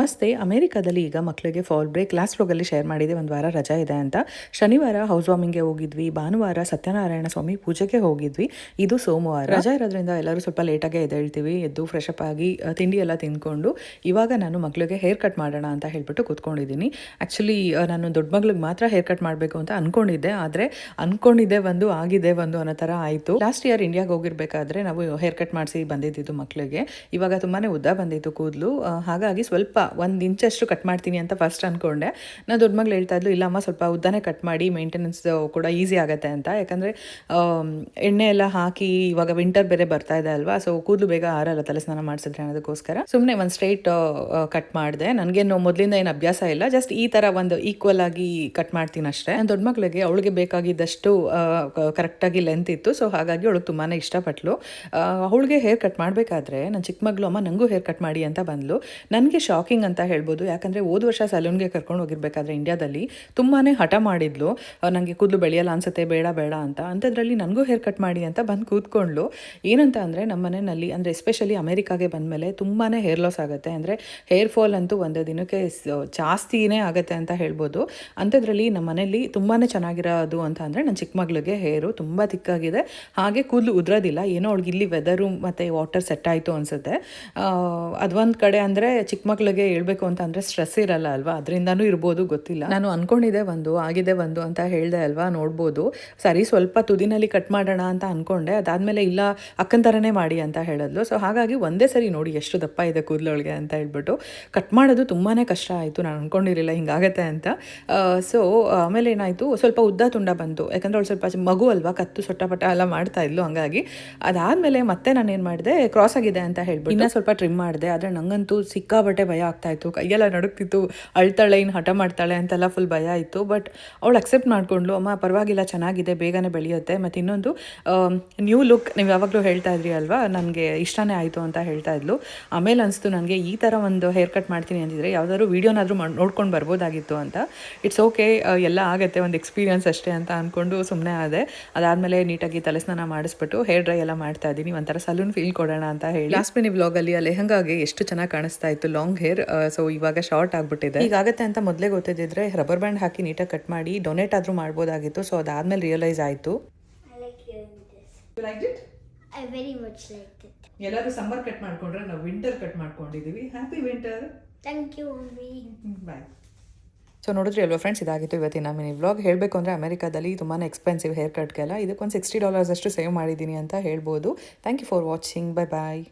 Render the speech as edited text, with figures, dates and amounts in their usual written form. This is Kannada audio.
ನಮಸ್ತೆ. ಅಮೆರಿಕಾದಲ್ಲಿ ಈಗ ಮಕ್ಕಳಿಗೆ ಫಾಲ್ ಬ್ರೇಕ್ ಲಾಸ್ಟ್ ವ್ಲಾಗಲ್ಲಿ ಶೇರ್ ಮಾಡಿದೆ, ಒಂದು ವಾರ ರಜಾ ಇದೆ ಅಂತ. ಶನಿವಾರ ಹೌಸ್ ವಾರ್ಮಿಂಗ್ಗೆ ಹೋಗಿದ್ವಿ, ಭಾನುವಾರ ಸತ್ಯನಾರಾಯಣ ಸ್ವಾಮಿ ಪೂಜೆಗೆ ಹೋಗಿದ್ವಿ, ಇದು ಸೋಮವಾರ. ರಜಾ ಇರೋದ್ರಿಂದ ಎಲ್ಲರೂ ಸ್ವಲ್ಪ ಲೇಟಾಗೆ ಎದ್ದೇಳ್ತೀವಿ. ಎದ್ದು ಫ್ರೆಶ್ ಅಪ್ ಆಗಿ ತಿಂಡಿ ಎಲ್ಲ ತಿಂದ್ಕೊಂಡು ಇವಾಗ ನಾನು ಮಕ್ಕಳಿಗೆ ಹೇರ್ ಕಟ್ ಮಾಡೋಣ ಅಂತ ಹೇಳ್ಬಿಟ್ಟು ಕೂತ್ಕೊಂಡಿದ್ದೀನಿ. ಆ್ಯಕ್ಚುಲಿ ನಾನು ದೊಡ್ಡ ಮಗಳಿಗೆ ಮಾತ್ರ ಹೇರ್ ಕಟ್ ಮಾಡಬೇಕು ಅಂತ ಅಂದ್ಕೊಂಡಿದ್ದೆ, ಆದರೆ ಅಂದ್ಕೊಂಡಿದ್ದೆ ಒಂದು ಆಗಿದೆ ಒಂದು ಅನ್ನೋ ಥರ ಆಯಿತು. ಲಾಸ್ಟ್ ಇಯರ್ ಇಂಡಿಯಾಗೆ ಹೋಗಿರ್ಬೇಕಾದ್ರೆ ನಾವು ಹೇರ್ ಕಟ್ ಮಾಡಿಸಿ ಬಂದಿದ್ದು ಮಕ್ಕಳಿಗೆ. ಇವಾಗ ತುಂಬಾ ಉದ್ದ ಬಂದಿತ್ತು ಕೂದಲು, ಹಾಗಾಗಿ ಸ್ವಲ್ಪ 1 ಇಂಚಷ್ಟು ಕಟ್ ಮಾಡ್ತೀನಿ ಅಂತ ಫಸ್ಟ್ ಅಂದ್ಕೊಂಡೆ. ನಾನು ದೊಡ್ಡ ಮಗಳು ಹೇಳ್ತಾ ಇದ್ಲು, ಇಲ್ಲ ಅಮ್ಮ ಸ್ವಲ್ಪ ಉದ್ದನೇ ಕಟ್ ಮಾಡಿ, ಮೇಂಟೆನೆನ್ಸ್ ಕೂಡ ಈಸಿ ಆಗುತ್ತೆ ಅಂತ. ಯಾಕಂದರೆ ಎಣ್ಣೆ ಎಲ್ಲ ಹಾಕಿ ಇವಾಗ ವಿಂಟರ್ ಬೇರೆ ಬರ್ತಾ ಇದೆ ಅಲ್ವಾ, ಸೊ ಕೂದಲು ಬೇಗ ಆರಲ್ಲ ತಲೆ ಸ್ನಾನ ಮಾಡಿಸಿದ್ರೆ ಅನ್ನೋದಕ್ಕೋಸ್ಕರ ಸುಮ್ಮನೆ ಒಂದು ಸ್ಟ್ರೈಟ್ ಕಟ್ ಮಾಡಿದೆ. ನನಗೇನು ಮೊದಲಿಂದ ಏನು ಅಭ್ಯಾಸ ಇಲ್ಲ, ಜಸ್ಟ್ ಈ ಥರ ಒಂದು ಈಕ್ವಲ್ ಆಗಿ ಕಟ್ ಮಾಡ್ತೀನಿ ಅಷ್ಟೇ. ನನ್ನ ದೊಡ್ಡ ಮಗಳಿಗೆ ಅವಳಿಗೆ ಬೇಕಾಗಿದ್ದಷ್ಟು ಕರೆಕ್ಟಾಗಿ ಲೆಂತ್ ಇತ್ತು, ಸೊ ಹಾಗಾಗಿ ಅವಳಿಗೆ ತುಂಬಾ ಇಷ್ಟಪಟ್ಲು. ಅವಳಿಗೆ ಹೇರ್ ಕಟ್ ಮಾಡಬೇಕಾದ್ರೆ ನನ್ನ ಚಿಕ್ಕ ಮಗಳು, ಅಮ್ಮ ನನಗೂ ಹೇರ್ ಕಟ್ ಮಾಡಿ ಅಂತ ಬಂದಳು. ನನಗೆ ಶಾಕಿಂಗ್ ಅಂತ ಹೇಳ್ಬೋದು, ಯಾಕಂದರೆ ಹೋದ ವರ್ಷ ಸಲೂನ್ಗೆ ಕರ್ಕೊಂಡು ಹೋಗಿರ್ಬೇಕಾದ್ರೆ ಇಂಡಿಯಾದಲ್ಲಿ ತುಂಬಾ ಹಠ ಮಾಡಿದ್ಲು, ನನಗೆ ಕೂದಲು ಬೆಳೆಯಲ್ಲ ಅನ್ಸುತ್ತೆ, ಬೇಡ ಬೇಡ ಅಂತ. ಅಂಥದ್ರಲ್ಲಿ ನನಗೂ ಹೇರ್ ಕಟ್ ಮಾಡಿ ಅಂತ ಬಂದು ಕೂತ್ಕೊಂಡ್ಲು. ಏನಂತ ಅಂದರೆ ನಮ್ಮ ಮನೆಯಲ್ಲಿ, ಅಂದರೆ ಎಸ್ಪೆಷಲಿ ಅಮೆರಿಕಾಗೆ ಬಂದಮೇಲೆ ತುಂಬಾ ಹೇರ್ ಲಾಸ್ ಆಗುತ್ತೆ, ಅಂದರೆ ಹೇರ್ ಫಾಲ್ ಅಂತೂ ಒಂದು ದಿನಕ್ಕೆ ಜಾಸ್ತಿನೇ ಆಗುತ್ತೆ ಅಂತ ಹೇಳ್ಬೋದು. ಅಂಥದ್ರಲ್ಲಿ ನಮ್ಮ ಮನೆಯಲ್ಲಿ ತುಂಬಾ ಚೆನ್ನಾಗಿರೋದು ಅಂತ ಅಂದರೆ ನನ್ನ ಚಿಕ್ಕ ಮಗಳಿಗೆ ಹೇರು ತುಂಬ ತಿಕ್ಕಾಗಿದೆ, ಹಾಗೆ ಕೂದಲು ಉದ್ರೋದಿಲ್ಲ. ಏನೋ ಅವಳಿಗೆ ಇಲ್ಲಿ ವೆದರು ಮತ್ತು ವಾಟರ್ ಸೆಟ್ ಆಯಿತು ಅನಿಸುತ್ತೆ. ಅದೊಂದು ಕಡೆ ಅಂದರೆ ಚಿಕ್ಕ ಮಕ್ಕಳಿಗೆ ಹೇಳ್ಬೇಕು ಅಂತ ಅಂದರೆ ಸ್ಟ್ರೆಸ್ ಇರಲ್ಲ ಅಲ್ವಾ, ಅದರಿಂದನೂ ಇರ್ಬೋದು, ಗೊತ್ತಿಲ್ಲ. ನಾನು ಅಂದ್ಕೊಂಡಿದ್ದೆ ಒಂದು ಆಗಿದೆ ಒಂದು ಅಂತ ಹೇಳಿದೆ ಅಲ್ವಾ, ನೋಡ್ಬೋದು. ಸರಿ ಸ್ವಲ್ಪ ತುದಿನಲ್ಲಿ ಕಟ್ ಮಾಡೋಣ ಅಂತ ಅಂದ್ಕೊಂಡೆ, ಅದಾದಮೇಲೆ ಇಲ್ಲ ಅಕ್ಕನ ಥರನೇ ಮಾಡಿ ಅಂತ ಹೇಳಿದ್ಲು. ಸೊ ಹಾಗಾಗಿ ಒಂದೇ ಸರಿ ನೋಡಿ ಎಷ್ಟು ದಪ್ಪ ಇದೆ ಕೂದಲೊಳಗೆ ಅಂತ ಹೇಳ್ಬಿಟ್ಟು ಕಟ್ ಮಾಡೋದು ತುಂಬಾ ಕಷ್ಟ ಆಯಿತು. ನಾನು ಅಂದ್ಕೊಂಡಿರಲಿಲ್ಲ ಹಿಂಗಾಗತ್ತೆ ಅಂತ. ಸೊ ಆಮೇಲೆ ಏನಾಯಿತು, ಸ್ವಲ್ಪ ಉದ್ದ ತುಂಡ ಬಂತು, ಯಾಕಂದರೆ ಅವಳು ಸ್ವಲ್ಪ ಮಗು ಅಲ್ವಾ, ಕತ್ತು ಸೊಟ್ಟಪಟ ಎಲ್ಲ ಮಾಡ್ತಾ ಇದ್ಲು. ಹಂಗಾಗಿ ಅದಾದಮೇಲೆ ಮತ್ತೆ ನಾನು ಏನು ಮಾಡಿದೆ, ಕ್ರಾಸ್ ಆಗಿದೆ ಅಂತ ಹೇಳ್ಬಿಟ್ಟು ಇನ್ನೂ ಸ್ವಲ್ಪ ಟ್ರಿಮ್ ಮಾಡಿದೆ. ಆದರೆ ನನಗಂತೂ ಸಿಕ್ಕಾಬಟ್ಟೆ ಭಯ ಆಗ್ತಾಯಿತ್ತು, ಕೈಯೆಲ್ಲ ನಡುಕ್ತಿತ್ತು, ಅಳ್ತಾಳೆ ಇನ್ನು ಹಠ ಮಾಡ್ತಾಳೆ ಅಂತೆಲ್ಲ ಫುಲ್ ಭಯ ಇತ್ತು. ಬಟ್ ಅವಳು ಅಕ್ಸೆಪ್ಟ್ ಮಾಡಿಕೊಂಡ್ಲು, ಅಮ್ಮ ಪರವಾಗಿಲ್ಲ ಚೆನ್ನಾಗಿದೆ, ಬೇಗನೆ ಬೆಳೆಯುತ್ತೆ. ಮತ್ತು ಇನ್ನೊಂದು ನ್ಯೂ ಲುಕ್, ನೀವು ಯಾವಾಗಲೂ ಹೇಳ್ತಾ ಇದ್ರಿ ಅಲ್ವಾ, ನನಗೆ ಇಷ್ಟನೇ ಆಯಿತು ಅಂತ ಹೇಳ್ತಾ ಇದ್ಲು. ಆಮೇಲೆ ಅನಿಸ್ತು ನನಗೆ ಈ ಥರ ಒಂದು ಹೇರ್ ಕಟ್ ಮಾಡ್ತೀನಿ ಅಂತಿದ್ರೆ ಯಾವುದಾದ್ರು ವೀಡಿಯೋನಾದರೂ ನೋಡ್ಕೊಂಡು ಬರ್ಬೋದಾಗಿತ್ತು ಅಂತ. ಇಟ್ಸ್ ಓಕೆ, ಎಲ್ಲ ಆಗುತ್ತೆ, ಒಂದು ಎಕ್ಸ್ಪೀರಿಯನ್ಸ್ ಅಷ್ಟೇ ಅಂತ ಅಂದ್ಕೊಂಡು ಸುಮ್ಮನೆ ಆದೆ. ಅದಾದಮೇಲೆ ನೀಟಾಗಿ ತಲೆ ಸ್ನಾನ ಮಾಡಿಸ್ಬಿಟ್ಟು ಹೇರ್ ಡ್ರೈ ಎಲ್ಲ ಮಾಡ್ತಾ ಇದ್ದೀನಿ, ಒಂಥರ ಸಲೂನ್ ಫೀಲ್ ಕೊಡೋಣ ಅಂತ ಹೇಳಿ. ಲಾಸ್ಟ್ ಮಿನಿ ವ್ಲಾಗಲ್ಲಿ ಆ ಲೆಹಂಗಾಗೆ ಎಷ್ಟು ಚೆನ್ನಾಗಿ ಕಾಣಿಸ್ತಾ ಇತ್ತು ಲಾಂಗ್ ಹೇರ್, ಸೊ ಇವಾಗ ಶಾರ್ಟ್ ಆಗಿಬಿಟ್ಟಿದೆ. ಹೀಗಾಗುತ್ತೆ ಅಂತ ಮೊದಲೇ ಗೊತ್ತಿದ್ದಿದ್ರೆ ರಬ್ಬರ್ ಬ್ಯಾಂಡ್ ಹಾಕಿ ನೀಟಾಗಿ ಕಟ್ ಮಾಡಿ ಡೊನೇಟ್ ಆದರೂ ಮಾಡ್ಬೋದಾಗಿತ್ತು. ಸೊ ಅದಾದಮೇಲೆ ರಿಯಲೈಸ್ ಆಯಿತು. ಎಲ್ಲರೂ ಸಮ್ಮರ್ ಕಟ್ ಮಾಡ್ಕೊಂಡ್ರೆ ನಾವು ವಿಂಟರ್ ಕಟ್ ಮಾಡ್ಕೊಂಡಿದ್ದೀವಿ. Happy winter. Thank you. Bye. So ನೋಡಿದ್ರಿ ಅಲ್ವಾ ಫ್ರೆಂಡ್ಸ್, ಇದಾಗಿತ್ತು ಇವತ್ತಿನ ಮಿನಿ ವ್ಲಾಗ್. ಹೇಳಬೇಕು ಅಂದರೆ ಅಮೆರಿಕಾದಲ್ಲಿ ತುಂಬಾ ಎಕ್ಸ್ಪೆನ್ಸಿವ್ ಹೇರ್ ಕಟ್ಗೆಲ್ಲ, ಇದಕ್ಕೊಂದು $60 ಅಷ್ಟು ಸೇವ್ ಮಾಡಿದ್ದೀನಿ ಅಂತ ಹೇಳ್ಬೋದು. Thank you for watching. Bye bye.